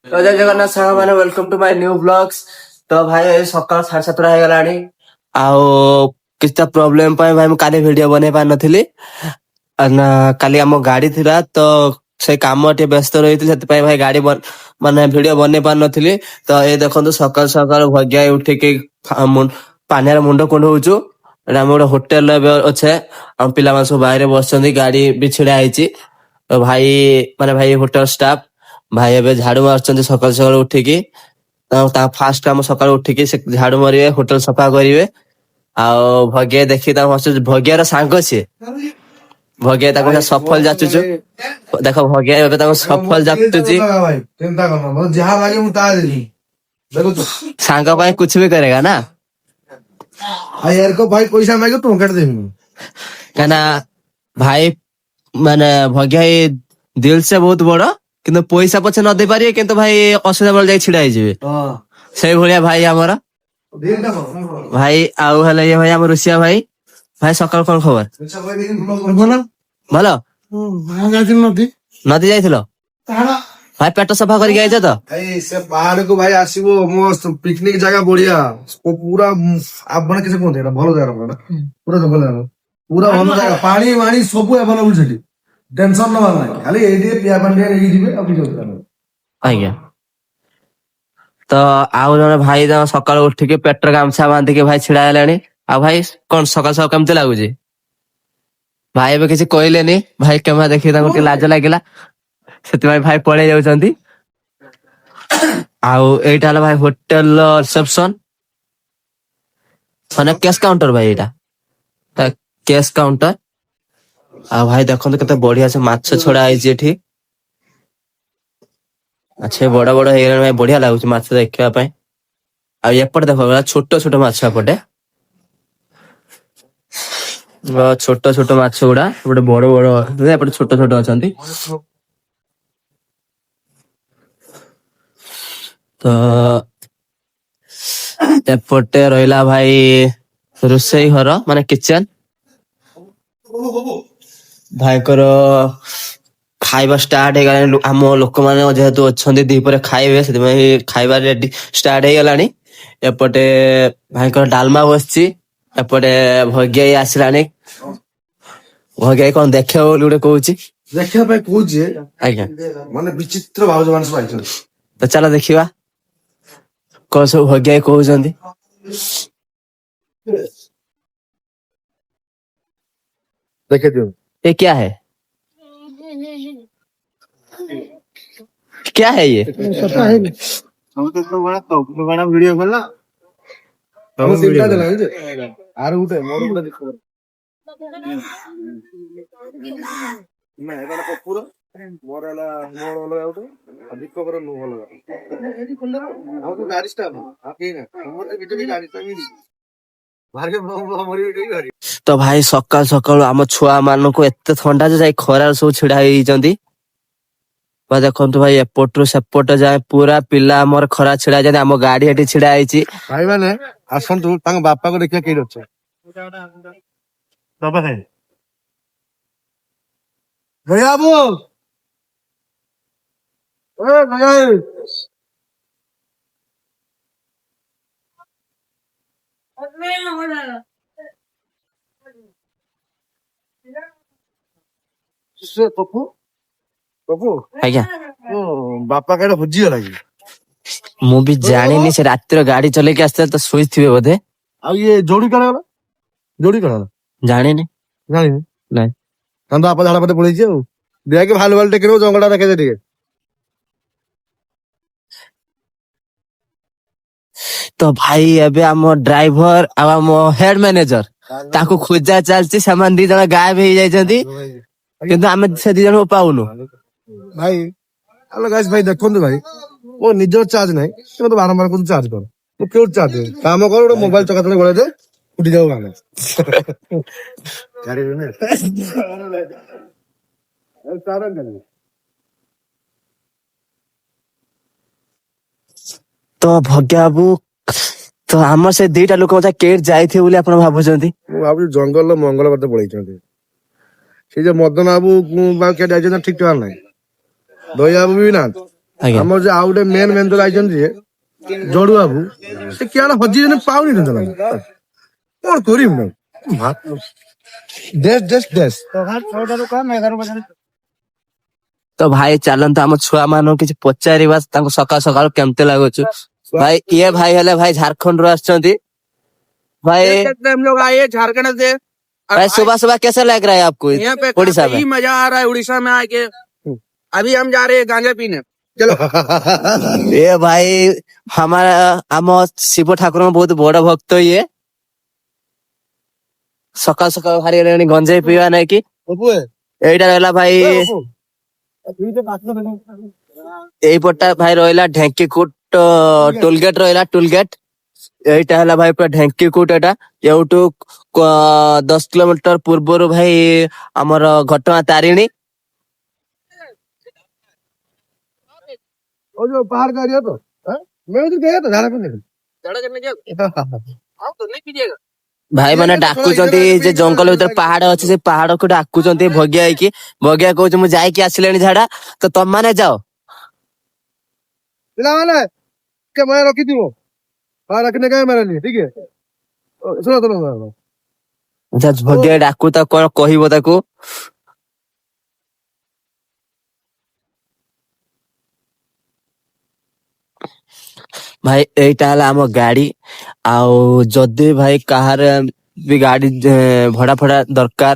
तो जय जगन्नाथ साଙ୍ଗ ମାନେ welcome to my new blogs. ତ ଭାଇ ସକାଳ 7:30 ହେଇଗଲାଣି ଆଉ କିଛି ପ୍ରୋବ୍ଲେମ ପାଇଁ ଭାଇ ମୁଁ କାଲି ଭିଡିଓ ବନେଇ ପାରିନଥିଲି। କାଲି ଆମ ଗାଡି ଥିଲା ତ ସେଇ କାମ ଟିକେ ବ୍ୟସ୍ତ ରହିଥିଲି, ସେଥିପାଇଁ ଭାଇ ଗାଡି ମାନେ ଭିଡିଓ ବନେଇ ପାରିନଥିଲି। ତ ଏ ଦେଖନ୍ତୁ ସକାଳୁ ସକାଳୁ ଭଗିଆ ଉଠିକି ପାନିଆର ମୁଣ୍ଡ କୁଣ୍ଡଉଛୁ। ଏଟା ଆମ ଗୋଟେ ହୋଟେଲ ଏବେ ଅଛେ, ଆମ ପିଲାମାନେ ସବୁ ବାହାରେ ବସିଛନ୍ତି, ଗାଡି ବି ଛିଡା ହେଇଛି। ତ ଭାଇ ମାନେ ଭାଇ ହୋଟେଲ ଷ୍ଟାଫ ଭାଇ ଏବେ ଝାଡୁ ମାରୁଛନ୍ତି ସକାଳୁ ସକାଳୁ ଉଠିକି। ଫାଷ୍ଟ କାମ ସକାଳୁ ଉଠିକି ସେ ଝାଡୁ ମାରିବେ, ହୋଟେଲ ସଫା କରିବେ। ଆଉ ଭଗିଆ ଦେଖି ତାଙ୍କୁ ହସୁଛି, ଭଗିଆର ସାଙ୍ଗ ସିଏ। ଭଗିଆ ତାକୁ ସଫଲ ଯାଚୁଛୁ, ଦେଖ ଭଗିଆ ଏବେ ତାଙ୍କୁ ସଫଲ ଯାଚୁଛି। ସାଙ୍ଗ ପାଇଁ କୁछ ବି କରେଗା ନା भाई पैसा मांगे तो काट देंगे। କାହିଁକିନା ଭାଇ ମାନେ ଭଗିଆ ଦିଲ ସେ ବହୁତ ବଡ, କିନ୍ତୁ ପଇସା ପଛେ ନ ଦେଇ ପାରିବେ, କିନ୍ତୁ ଭାଇ ଅସୁବିଧା ବେଳେ ଯାଇ ଛିଡା ହେଇଯିବେ। ସେଇଭଳିଆ ଭାଇ ଆମର ଭାଇ। ଆଉ ହେଲେ ଇଏ ଭାଇ ଆମ ରୁଷିଆ ଭାଇ। ଭାଇ ସକାଳୁ କଣ ଖବର? ଭଲ। ନଦୀ ଯାଇଥିଲ ଭାଇ? ପେଟ ସଫା କରିକି ଆଇଛ ତ? भाई से बाहर को भाई आसीबो मस्त पिकनिक जगह बढ़िया पूरा आप बने कैसे कहते हैं भलो जगह पूरा पूरा जंगल जगह पूरा भलो जगह पानी वाणी सब अवेलेबल सेठी टेंशन न मारना खाली एडी पिया पानी एई दिबे अब जो ଆଜ୍ଞା। ତ ଆଉ ଜଣେ ଭାଇ ତାଙ୍କ ସକାଳୁ ଉଠିକି ପେଟରେ ଗାମଛା ବାନ୍ଧିକି ଭାଇ ଛିଡା ହେଲେଣି। ଆଉ ଭାଇ କଣ ସକାଳ ସକାଳ କେମିତି ଲାଗୁଛି? ଭାଇ ଏବେ କିଛି କହିଲେନି, ଭାଇ କ୍ୟାମେରା ଦେଖିକି ତାଙ୍କୁ ଟିକେ ଲାଜ ଲାଗିଲା, ସେଥିପାଇଁ ଭାଇ ପଳେଇ ଯାଉଛନ୍ତି। ଆଉ ଏଇଟା ହେଲା ଭାଇ ହୋଟେଲ ରିସେପସନ, ମାନେ କ୍ୟାଶ କାଉଣ୍ଟର ଭାଇ। ଏଇଟା କ୍ୟାଶ କାଉଣ୍ଟର। ଆଉ ଭାଇ ଦେଖନ୍ତୁ କେତେ ବଢିଆ ସେ ମାଛ ଛଡା ହେଇଛି ଏଠି। ଆଚ୍ଛା ବଡ ବଡ ହେଇଗଲାଣି ଭାଇ, ବଢିଆ ଲାଗୁଛି ମାଛ ଦେଖିବା ପାଇଁ। ଆଉ ଏପଟେ ଦେଖ ଛୋଟ ଛୋଟ ମାଛ, ଏପଟେ ଛୋଟ ଛୋଟ ମାଛ ଗୁଡା, ଗୋଟେ ବଡ ବଡ, ଏପଟେ ଛୋଟ ଛୋଟ ଅଛନ୍ତି। ତ ଏପଟେ ରହିଲା ଭାଇ ରୋଷେଇ ଘର, ମାନେ କିଚେନ। ଭାଇଙ୍କର ଖାଇବା ଷ୍ଟାର୍ଟ ହେଇଗଲାଣି। ଆମ ଲୋକମାନେ ଯେହେତୁ ଅଛନ୍ତି ଦିପହରେ ଖାଇବେ, ସେଥିପାଇଁ ଖାଇବା ରେଡି ଷ୍ଟାର୍ଟ ହେଇଗଲାଣି। ଏପଟେ ଭାଇଙ୍କର ଡାଲମା ବସିଛି, ଏପଟେ ଭଗିଆଇ ଆସିଲାଣି। ଭଗିଆଇ କଣ ଦେଖିବ ବୋଲି ଗୋଟେ କହୁଛି। देखिया भाई कହୁचे ଆଜ୍ଞା। माने विचित्र भाउज माने सब आइछन ତ ଚାଲ ଦେଖିବା କଣ ସବୁ ଭଗିଆଇ କହୁଛନ୍ତି। देखे दियो ये क्या है? क्या है ये? हम तो बड़ा वीडियो करला हम सिमटा देला जे आर उठे मोर उठे देखो मैं एटा पपुर मोर हला मोर हला उठे अधिक कर नु हला हम तो गाड़ी स्टाफ आके ना हमर वीडियो की गाड़ी संगी बाहर के मोर वीडियो गाड़ी। ତ ଭାଇ ସକାଳୁ ସକାଳୁ ଆମ ଛୁଆ ମାନଙ୍କୁ ଏତେ ଥଣ୍ଡା ଯେ ଯାଇ ଖରାରେ ସବୁ ଛିଡା ହେଇଯାଇଛନ୍ତି। ଦେଖନ୍ତୁ ଭାଇ ଏପଟରୁ ସେପଟ ଯାଏ ପୁରା ପିଲା ଆମର ଖରା ଛିଡା ହେଇଛନ୍ତି। ଆମ ଗାଡି ଏଠି ଛିଡା ହେଇଛି। भाई माने आसंतु तांग बापा को देखिया केड अछि बाबा है गया बो ए गया से पप्पू पप्पू ଆଜ୍ଞା। ओ बापा केड भुजी गला कि ମୁଁ ବି ଜାଣିନି, ସେ ରାତିରେ ଗାଡି ଚଲେଇକି ଆସିଥିଲେ ତ ଶୋଇଥିବେ ବୋଧେ। आ ये जोड़ी करा गला जोड़ी करा ଜାଣିନି। जानी ନାଇଁ। हम तो आप झाड़ा पते पड़े छियो देख के भाल भाल टेके जंगड़ा रखे दे ठीक ତ ଭାଇ ଏବେ ଆମ ଡ୍ରାଇଭର ଆଉ ଆମ ହେଡ ମ୍ୟାନେଜର ତାଙ୍କୁ ଖୋଜା ଚାଲିଛି। ସେମାନେ ଦି ଜଣ ଗାୟବ ହେଇଯାଇଛନ୍ତି, କିନ୍ତୁ ଆମେ ସେ ଦି ଜଣଙ୍କୁ ପାଉନୁ। भाई हेलो गाइस भाई देखंतु भाई वो निजर चार्ज नहीं कि तो बारंबार को चार्ज कर वो क्यों चार्ज काम कर ଗୋଟେ मोबाइल चका तले गळे दे उठी जाओ गाने गाड़ी ने सारा गाड़ी ତ ଭଗ୍ୟା ବାବୁ, ତ ଆମର ସେ ଦିଟା ଲୋକ ବୋଧେ କେଟ୍ ଯାଇଥିବେ ବୋଲି ଆପଣ ଭାବୁଛନ୍ତି? ମୁଁ ଭାବୁଛି ଜଙ୍ଗଲର ମଙ୍ଗଳ ବାଟେ ପଳେଇଛନ୍ତି ସେ ଯେ ମଦନ ବାବୁ କେ ଯାଇଛନ୍ତି ଠିକ ଠିକ ନାହିଁ ଦୟା ବାବୁ ବି ନାହାନ୍ତି ଆଜ୍ଞା ଆମର ଯେ ଆଉ ଗୋଟେ ମେନ୍ ମେନ୍ ଆଇଛନ୍ତି ଯେ ଜଡୁ ବାବୁ ସେ କିଆଣ ହଜିଛନ୍ତି ପାଉନି ନା କଣ କରିବି ନା ତ ଭାଇ ଚାଲନ୍ତୁ ଆମ ଛୁଆ ମାନଙ୍କୁ କିଛି ପଚାରିବା ତାଙ୍କୁ ସକାଳୁ ସକାଳୁ କେମିତି ଲାଗୁଛି। ଭାଇ ଇଏ ଭାଇ ହେଲେ ଭାଇ ଝାଡଖଣ୍ଡରୁ ଆସିଛନ୍ତି। भाई हम लोग आए झारखंड से और भाई सुबह सुबह कैसा लग रहा है आपको यहाँ पे उड़ीसा काफी में? मजा आ रहा है उड़ीसा में आके। अभी हम जा रहे हैं गांजा पीने। चलो ये भाई हमारा आम शिव ठाकुर बहुत बड़ भक्त ये सकाल सकाल भारी गंजेई पीवा नहीं कि এইটা রহিলা ভাই এই পটটা ভাই রহিলা ঢেঙ্কিকুট ଟୋଲଗେଟ ରହିଲା ଟୋଲଗେଟ ଏଇଟା ହେଲା ଭାଇ ପୁରା ଢେଙ୍କିକୁଟ ଏଟା ଏଉଠୁ 10 କିଲୋମିଟର ପୂର୍ବରୁ ଭାଇ ଆମର ଘଟଗାଁ ତାରିଣୀ। वो जो पहाड़ का एरिया तो मैं उधर गया था झारखंड में झगड़ा करने क्या आप तो नहीं पीजिएगा। ଭାଇ ମାନେ ଡାକୁଛନ୍ତି ଯେ ଜଙ୍ଗଲ ଭିତରେ ପାହାଡ ଅଛି ସେ ପାହାଡକୁ ଡାକୁଛନ୍ତି ଭଗିଆ ହେଇକି। ଭଗିଆ କହୁଛି ମୁଁ ଯାଇକି ଆସିଲେଣି ଝାଡା ତ ତମମାନେ ଯାଅ। पिलावाना है क्या मैं रखी थी वो हाँ रखने का है मेरे लिए ठीक है सुनो सुनो ଭଗିଆ ଡାକୁ ତାକୁ କଣ କହିବ ତାକୁ। ଭାଇ ଏଇଟା ହେଲା ଆମ ଗାଡି ଆଉ ଯଦି ଭାଇ କାହାର ବି ଗାଡି ଭଡା ଫଡା ଦରକାର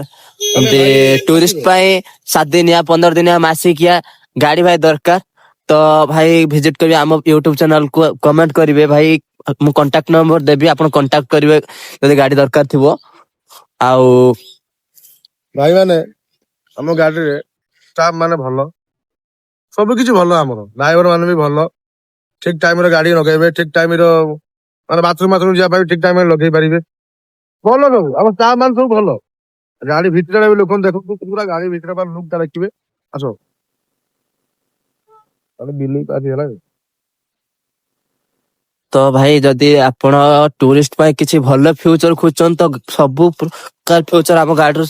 ଏମତି ଟୁରିଷ୍ଟ ପାଇଁ 7 ଦିନିଆ 15 ଦିନିଆ ମାସିକିଆ ଗାଡି ଭାଇ ଦରକାର ତ ଭାଇ ଭିଜିଟ କରିବେ ଆମ ୟୁଟ୍ୟୁବ ଚ୍ୟାନେଲ କୁ କମେଣ୍ଟ କରିବେ ଭାଇ ମୁଁ କଣ୍ଟାକ୍ଟ ନମ୍ବର ଦେବି ଆପଣ କଣ୍ଟାକ୍ଟ କରିବେ ଯଦି ଗାଡି ଦରକାର ଥିବ। ଆଉ ଭାଇ ମାନେ ଆମ ଗାଡିରେ ଷ୍ଟାଫ ମାନେ ଭଲ ସବୁ କିଛି ଭଲ ଆମର ଡ୍ରାଇଭର ମାନେ ବି ଭଲ ଠିକ ଟାଇମରେ ଗାଡି ଲଗେଇବେ ଠିକ ଟାଇମର ମାନେ ବାଥରୁମ ଯିବା ପାଇଁ ଠିକ ଟାଇମରେ ଲଗେଇ ପାରିବେ ଭଲ ସବୁ ଆମ ଷ୍ଟାଫ ମାନେ ସବୁ ଭଲ ଗାଡି ଭିତରେ ବି ଲୋକ ଦେଖନ୍ତୁ ପୁରା ଗାଡି ଭିତରେ ଲୁକ୍ ଟା ଦେଖିବେ ଆସ ବିଲେଇ ପାରି ହେଲା ତ ଭାଇ ଯଦି ଆପଣ ଟୁରିଷ୍ଟ ପାଇଁ କିଛି ଭଲ ଫ୍ୟୁଚର ଖୋଜୁଛନ୍ତି ତ ସବୁ ପ୍ରକାର ଫ୍ୟୁଚର ଆମ ଗାଡିରୁ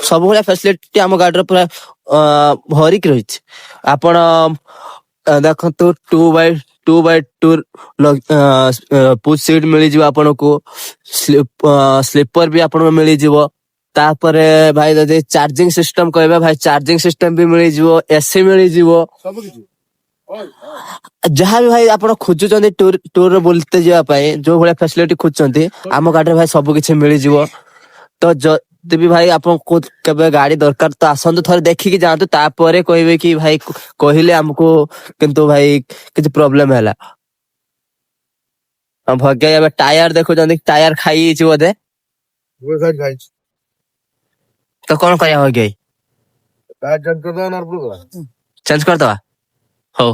ସବୁ ଭଳିଆ ଫ୍ୟାସିଲିଟି ଆମ ଗାଡିର ପୁରା ଭରିକି ରହିଛି। ଆପଣ ଦେଖନ୍ତୁ 2x2 ପୁଶ ସିଟ୍ ମିଳିଯିବ ଆପଣଙ୍କୁ ସ୍ଲିପର ବି ଆପଣଙ୍କୁ ମିଳିଯିବ। ତାପରେ ଭାଇ ଯଦି ଚାର୍ଜିଂ ସିଷ୍ଟମ କହିବେ ଭାଇ ଚାର୍ଜିଂ ସିଷ୍ଟମ ବି ମିଳିଯିବ ଏସି ମିଳିଯିବ ସବୁ କିଛି ଯାହା ବି ଭାଇ ଆପଣ ଖୋଜୁଛନ୍ତି ଟୁର ବୁଲତେ ଯିବା ପାଇଁ ଯୋଉ ଭଳିଆ ଫ୍ୟାସିଲିଟି ଖୋଜୁଛନ୍ତି ଆମ ଗାଡିରେ ଭାଇ ସବୁ କିଛି ମିଳିଯିବ। ତ ଯଦି ବି ଭାଇ ଆପଣଙ୍କୁ କେବେ ଗାଡି ଦରକାର ତ ଆସନ୍ତୁ ଥରେ ଦେଖିକି ଯାଆନ୍ତୁ ତାପରେ କହିବେ କି ଭାଇ କହିଲେ ଆମକୁ କିନ୍ତୁ ଭାଇ କିଛି ପ୍ରୋବ୍ଲେମ ହେଲା। ଭଗା ଏବେ ଟାୟାର ଦେଖୁଛନ୍ତି ଟାୟାର ଖାଇଯାଇଛି ବୋଧେ ଖାଇଛି ତ କଣ କରିବା ଭଗା ଚେଞ୍ଜ କରିଦବା ହଉ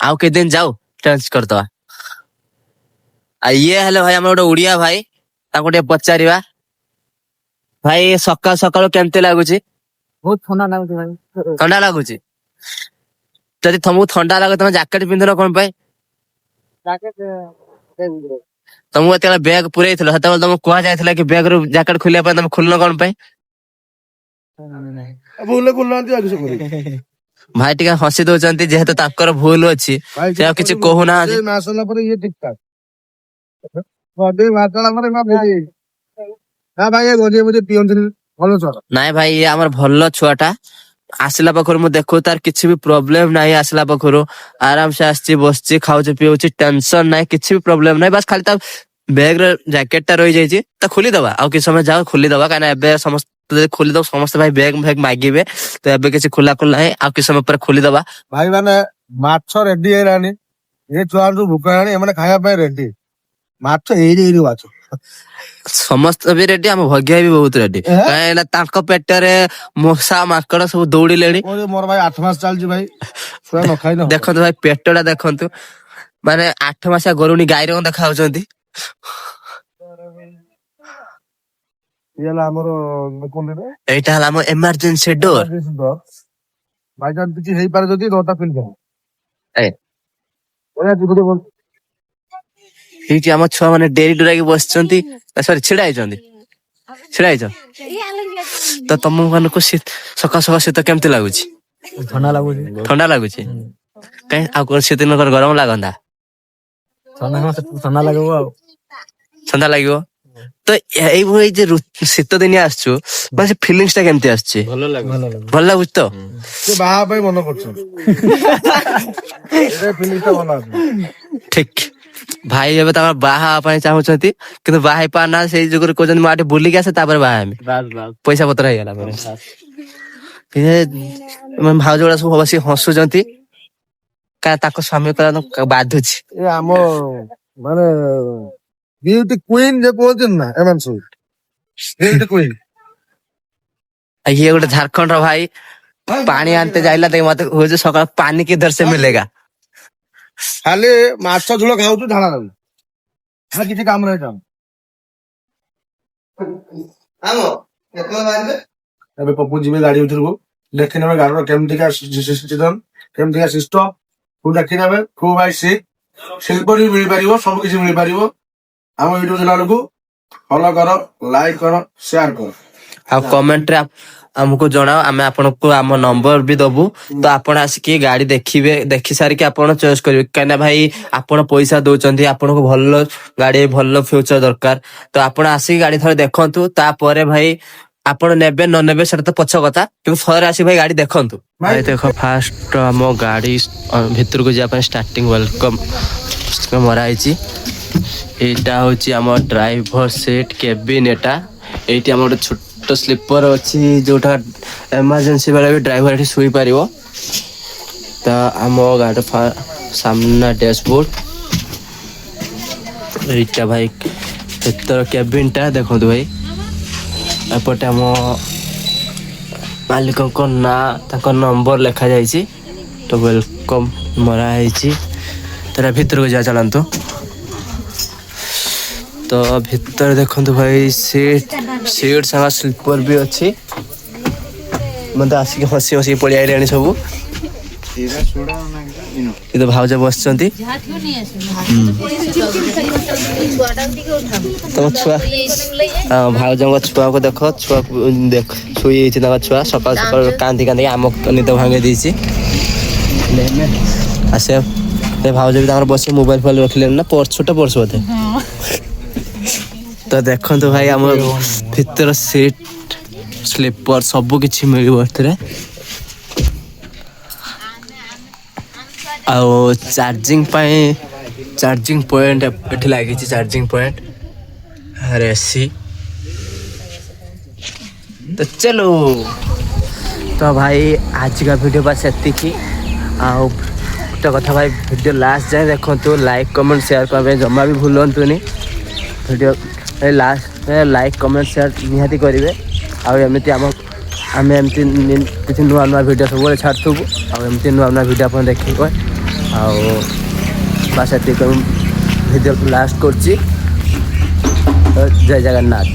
ଆଉ କେତେ ଦିନ ଯାଉ ଚେଞ୍ଜ କରିଦବା। ଆଉ ଇଏ ହେଲେ ଭାଇ ଆମର ଗୋଟେ ଓଡିଆ ଭାଇ ତାଙ୍କୁ ଟିକେ ପଚାରିବା ଭାଇ ସକାଳୁ ସକାଳୁ କେମିତି ଲାଗୁଛି? बहुत ठंडा लाଗୁଛି ଭାଇ। ଥଣ୍ଡା ଲାଗୁଛି ଯଦି ତମକୁ ଥଣ୍ଡା ଲାଗେ ତମେ ଜ୍ୟାକେଟ ପିନ୍ଧୁନ କଣ ପାଇଁ? ତମକୁ ଯେତେବେଳେ ବ୍ୟାଗ ପୁରେଇଥିଲ ସେତେବେଳେ ତମକୁ କୁହାଯାଇଥିଲା କି ବ୍ୟାଗ ରୁ ଜ୍ୟାକେଟ ଖୋଲିବା ପାଇଁ ତମେ ଖୋଲିନ କଣ ପାଇଁ? ଭୁଲ କରୁନାହାନ୍ତି ଆଉ କିଛି କରିବେ ଭାଇ ଟିକେ ହସି ଦଉଛନ୍ତି ଯେହେତୁ ତାଙ୍କର ଭୁଲ ଅଛି ସେ ଆଉ କିଛି କହୁନାହାନ୍ତି। ମାସଲା ପରେ ଇଏ ଠିକ ଠାକ ମାସଲା ପରେ ନା ଭାଇ ଗଞ୍ଜେଇ ମଜେ ପିଅନ୍ତିନି ଭଲ ଛୁଆ ନାଇଁ ଭାଇ ଇଏ ଆମର ଭଲ ଛୁଆଟା ଆସିଲା ପାଖରୁ ମୁଁ ଦେଖୁ ତାର କିଛି ବି ପ୍ରୋବ୍ଲେମ ନାହିଁ ଆସିଲା ପାଖରୁ ଆରାମସେ ଆସିଛି ବସିଛି ଖାଉଛି ପିଉଛି ଟେନସନ ନାହିଁ କିଛି ବି ପ୍ରୋବ୍ଲେମ ନାହିଁ ବାସ୍ ଖାଲି ତା ବ୍ୟାଗ ର ଜ୍ୟାକେଟ ଟା ରହିଯାଇଛି ତା ଖୋଲିଦବା ଆଉ କିଛି ସମୟ ଯାଉ ଖୋଲିଦବା କାହିଁକିନା ଏବେ ସମସ୍ତେ ଯଦି ଖୋଲିଦବ ସମସ୍ତେ ଭାଇ ବ୍ୟାଗ ମାଗିବେ ତ ଏବେ କିଛି ଖୋଲା ନାହିଁ ଆଉ କିଛି ସମୟ ପରେ ଖୋଲିଦବା। ଭାଇ ମାନେ ମାଛ ରେଡି ହେଇଲାଣି ଏ ଛୁଆ ଯୋଉ ଭୋକ ହେଲାଣି ଏମାନେ ଖାଇବା ପାଇଁ ରେଡି ମାଛ ଏଇରି ମାଛ ସମସ୍ତେ ବି ରେଡି ଆମ ଭଗିଆ ବି ବହୁତ ରେଡି କାହିଁକିନା ତାଙ୍କ ପେଟରେ ମଶା ମାଙ୍କଡ ସବୁ ଦୌଡିଲେଣି। ମୋର ଭାଇ 8 ମାସ ଚାଲିଛି ଭାଇ ଛୁଆ ନ ଖାଇ ଦେଖନ୍ତୁ ଭାଇ ପେଟ ଟା ଦେଖନ୍ତୁ ମାନେ 8 ମାସିଆ ଗରୁଣି ଗାଈର ଦେଖା ଯାଉଛନ୍ତି। ଆମର ଏଇଟା ହେଲା ଆମ ଏମର୍ଜେନ୍ସି ଡୋର ବାଇଚାନ୍ସ କିଛି ହେଇପାରେ ଯଦି ଡୋରଟା ଖୋଲିଦେବ ଏଇଠି ଆମ ଛୁଆ ମାନେ ଡେରି ଡୁରାକି ବସିଛନ୍ତି ସରି ଛିଡା ହେଇଛନ୍ତି ଛିଡା ହେଇଛ ତ ତମ ମାନଙ୍କୁ ସକାଳ ସକାଳ ଶୀତ କେମିତି ଲାଗୁଛି? ଥଣ୍ଡା ଲାଗୁଛି ଥଣ୍ଡା ଲାଗୁଛି କାଇଁ ଆଉ କଣ ଶୀତ ଦିନ କଣ ଗରମ ଲାଗନ୍ତା? ଥଣ୍ଡା ଲାଗିବ ଆଉ ଥଣ୍ଡା ଲାଗିବ। ତ ଏଇଭଳି ଯେ ଶୀତ ଦିନିଆ ଆସୁଛୁ ମାନେ ସେ ଫିଲିଙ୍ଗସ୍ ଟା କେମିତି ଆସୁଛି? ଭଲ ଲାଗୁଛି ତ? ସେ ବାହା ପାଇଁ ମନେ କରୁଛନ୍ତି ଏଇଟା ଫିଲିଂସ ଟା ଭଲ ଆସୁଛି। ଠିକ। ଭାଇ ଏବେ ତାଙ୍କର ବାହା ହେବା ପାଇଁ ଚାହୁଁଛନ୍ତି କିନ୍ତୁ ବାହା ହେଇ ପାରୁନାହାନ୍ତି, ସେଇ ଯୁଗରେ କହୁଛନ୍ତି ମୁଁ ଆଠେ ବୁଲିକି ଆସେ ତାପରେ ବାହା ହେମି। ପଇସା ପତ୍ର ହେଇଗଲା ପରେ ଭାଉଜ ଗୁଡା ସବୁ ବସି ହସୁଛନ୍ତି କାରଣ ତାଙ୍କ ସ୍ୱାମୀ ବାଧୁଛି। ଏ ଆମ ମାନେ ବିୟୁଟି କୁଇନ ଯେ କୁହନ୍ତି ନା ଏମାନେ ସବୁ ବିୟୁଟି କୁଇନ। ଇଏ ଗୋଟେ ଝାଡଖଣ୍ଡ ର ଭାଇ ପାଣି ଆଣିତେ ଯାଇଲା ଦେଖ ମତେ କହୁଛି ସକାଳ ପାନି କିଧର ସେ ମିଲେଗା। ଖାଲି ମାଛ ଝୋଳ ଖାଉଛୁ ଝାଡା ଲାଗୁଛି କିଛି କାମ ନାହିଁ କାମ। ଏବେ ପପୁ ଯିବେ ଗାଡି ଭିତରକୁ ଦେଖି ନେବେ ଗାଡିର କେମିତିକା କେମିତିକା ସିଷ୍ଟମ ସବୁ ଦେଖି ନେବେ। କୋଉ ଭାଇ ଶିଳ୍ପ ବି ମିଳିପାରିବ, ସବୁ କିଛି ମିଳିପାରିବ। ଆମ ୟୁଟ୍ୟୁବ ଚ୍ୟାନେଲକୁ ଫଲୋ କର, ଲାଇକ୍ କର, ସେୟାର କର ଆଉ କମେଣ୍ଟରେ ଆମକୁ ଜଣାଅ, ଆମେ ଆପଣଙ୍କୁ ଆମ ନମ୍ବର ବି ଦବୁ। ତ ଆପଣ ଆସିକି ଗାଡି ଦେଖିବେ, ଦେଖି ସାରିକି ଆପଣ ଚଏସ କରିବେ। କାହିଁକିନା ଭାଇ ଆପଣ ପଇସା ଦଉଛନ୍ତି, ଆପଣଙ୍କୁ ଭଲ ଗାଡି ଭଲ ଫ୍ୟୁଚର ଦରକାର। ତ ଆପଣ ଆସିକି ଗାଡି ଥରେ ଦେଖନ୍ତୁ, ତାପରେ ଭାଇ ଆପଣ ନେବେ ନ ନେବେ ସେଟା ତ ପଛ କଥା, କିନ୍ତୁ ଥରେ ଆସି ଭାଇ ଗାଡି ଦେଖନ୍ତୁ। ଭାଇ ଦେଖ ଫାଷ୍ଟ ଆମ ଗାଡି ଭିତରକୁ ଯିବା ପାଇଁ ଷ୍ଟାର୍ଟିଂ ୱେଲକମ ମରା ହେଇଛି। ଏଇଟା ହଉଛି ଆମ ଡ୍ରାଇଭର ସିଟ୍ କେବିନ। ଏଇଠି ଆମର ଗୋଟେ ଛୋଟ ସ୍ଲିପର ଅଛି ଯୋଉଟା ଏମର୍ଜେନ୍ସି ବେଳେ ବି ଡ୍ରାଇଭର ଏଠି ଶୋଇପାରିବ। ତ ଆମ ଗାଡି ସାମ୍ନା ଡ୍ୟାସବୋର୍ଡ ଏଇଟା ଭାଇ ଭିତର କେବିନ ଟା ଦେଖନ୍ତୁ ଭାଇ। ଏପଟେ ଆମ ମାଲିକଙ୍କ ନାଁ ତାଙ୍କ ନମ୍ବର ଲେଖା ଯାଇଛି। ତ ୱେଲକମ ମରା ହେଇଛି। ତାର ଭିତରକୁ ଯିବା ଚାଲନ୍ତୁ। ତ ଭିତରେ ଦେଖନ୍ତୁ ଭାଇ ସିଟ୍ ସାଙ୍ଗା ସ୍ଲିପର ବି ଅଛି। ମତେ ଆସିକି ହସି ହସି ପଳେଇ ଆଇଲେଣି ସବୁ। କିନ୍ତୁ ଭାଉଜ ବସିଛନ୍ତି। ତମ ଛୁଆ ଭାଉଜଙ୍କ ଛୁଆକୁ ଦେଖ, ଛୁଆକୁ ଶୋଇ ହେଇଛି ତାଙ୍କ ଛୁଆ। ସକାଳୁ ସକାଳୁ କାନ୍ଦି କାନ୍ଦି ଆମ ନିଦ ଭାଙ୍ଗି ଦେଇଛି। ଆସେ ଭାଉଜ ବି ତାଙ୍କର ବସି ମୋବାଇଲ ଫୋବାଇଲ ରଖିଲେଣି ନା ଛୋଟ ପର୍ସ ବୋଧେ। ତ ଦେଖନ୍ତୁ ଭାଇ ଆମ ଭିତର ସିଟ୍ ସ୍ଲିପର ସବୁ କିଛି ମିଳିବ ଏଥିରେ। ଆଉ ଚାର୍ଜିଂ ପଏଣ୍ଟ ଏଠି ଲାଗିଛି। ଚାର୍ଜିଂ ପଏଣ୍ଟ ଏସି ତ ଚଲୋ। ତ ଭାଇ ଆଜିକା ଭିଡ଼ିଓ ବାସ୍ ସେତିକି। ଆଉ ଗୋଟେ କଥା ଭାଇ, ଭିଡ଼ିଓ ଲାଷ୍ଟ ଯାଏ ଦେଖନ୍ତୁ, ଲାଇକ୍ କମେଣ୍ଟ ସେୟାର କରିବା ପାଇଁ ଜମା ବି ଭୁଲନ୍ତୁନି। Video last like comment share ନିହାତି କରିବେ। ଆଉ ଏମିତି ଆମେ ଏମିତି କିଛି ନୂଆ ନୂଆ ଭିଡ଼ିଓ ସବୁବେଳେ ଛାଡ଼ୁଥିବୁ। ଆଉ ଏମିତି ନୂଆ ନୂଆ ଭିଡ଼ିଓ ଆପଣ ଦେଖିବେ। ଆଉ ବାସ୍ ଏତିକି ଭିଡ଼ିଓ ଲାଷ୍ଟ କରୁଛି। ଜୟ ଜଗନ୍ନାଥ।